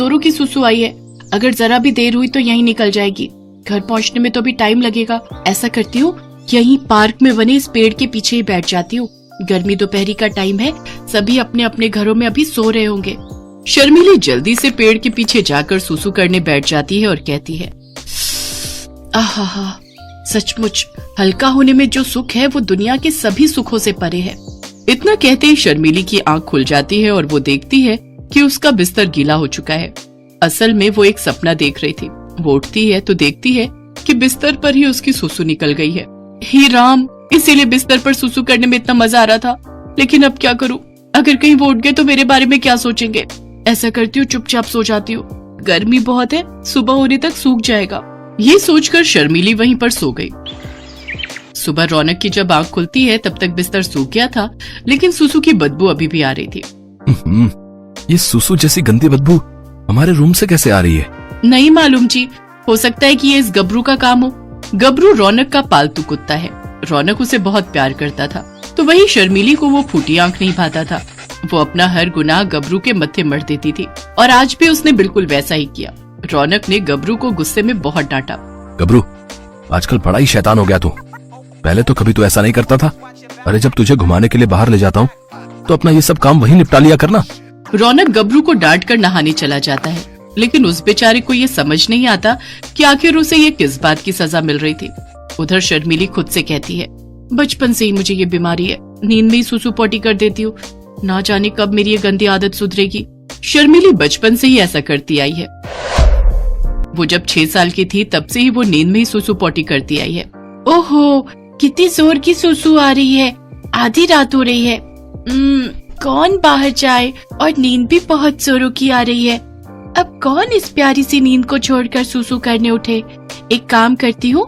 जोरों की सुसु आई है, अगर जरा भी देर हुई तो यहीं निकल जाएगी। घर पहुंचने में तो भी टाइम लगेगा। ऐसा करती हूँ, यहीं पार्क में बने इस पेड़ के पीछे ही बैठ जाती हूँ। गर्मी दोपहरी का टाइम है, सभी अपने अपने घरों में अभी सो रहे होंगे। शर्मिली जल्दी से पेड़ के पीछे जाकर सुसु करने बैठ जाती है और कहती है, आहा, सचमुच हल्का होने में जो सुख है वो दुनिया के सभी सुखों से परे है। इतना कहते ही शर्मिली की आंख खुल जाती है और वो देखती है कि उसका बिस्तर गीला हो चुका है। असल में वो एक सपना देख रही थी। वो उठती है तो देखती है कि बिस्तर पर ही उसकी सुसु निकल गई है। हे राम, इसीलिए बिस्तर पर सुसु करने में इतना मजा आ रहा था। लेकिन अब क्या करूं? अगर कहीं वो उठ गए तो मेरे बारे में क्या सोचेंगे? ऐसा करती हूँ, चुपचाप सो जाती हूँ। गर्मी बहुत है, सुबह होने तक सूख जाएगा। ये सोचकर शर्मिली वहीं पर सो गई। सुबह रौनक की जब आंख खुलती है तब तक बिस्तर सूख गया था, लेकिन सुसु की बदबू अभी भी आ रही थी। ये सुसु जैसी गंदी बदबू हमारे रूम से कैसे आ रही है? नहीं मालूम जी, हो सकता है कि ये इस गबरू का काम हो। गबरू रौनक का पालतू कुत्ता है। रौनक उसे बहुत प्यार करता था, तो वही शर्मिली को वो फूटी आंख नहीं भाता था। वो अपना हर गुनाह गबरू के मत्थे मढ़ देती थी और आज भी उसने बिल्कुल वैसा ही किया। रौनक ने गबरू को गुस्से में बहुत डांटा। गबरू, आजकल बड़ा ही शैतान हो गया तू। पहले तो कभी तू ऐसा नहीं करता था। अरे जब तुझे घुमाने के लिए बाहर ले जाता हूँ तो अपना ये सब काम वहीं निपटा लिया करना। रौनक गबरू को डांट कर नहाने चला जाता है, लेकिन उस बेचारे को ये समझ नहीं आता कि आखिर उसे ये किस बात की सजा मिल रही थी। उधर शर्मिली खुद से कहती है, बचपन से ही मुझे ये बीमारी है, नींद में ही सुसु पोटी कर देती हूँ। ना जाने कब मेरी ये गंदी आदत सुधरेगी। शर्मिली बचपन से ही ऐसा करती आई है। वो जब 6 साल की थी तब से ही वो नींद में ही सुसु पोटी करती आई है। ओहो, कितनी जोर की सुसु आ रही है। आधी रात हो रही है। कौन बाहर जाए, और नींद भी बहुत जोरों की आ रही है। अब कौन इस प्यारी सी नींद को छोड़कर सुसु करने उठे। एक काम करती हूँ,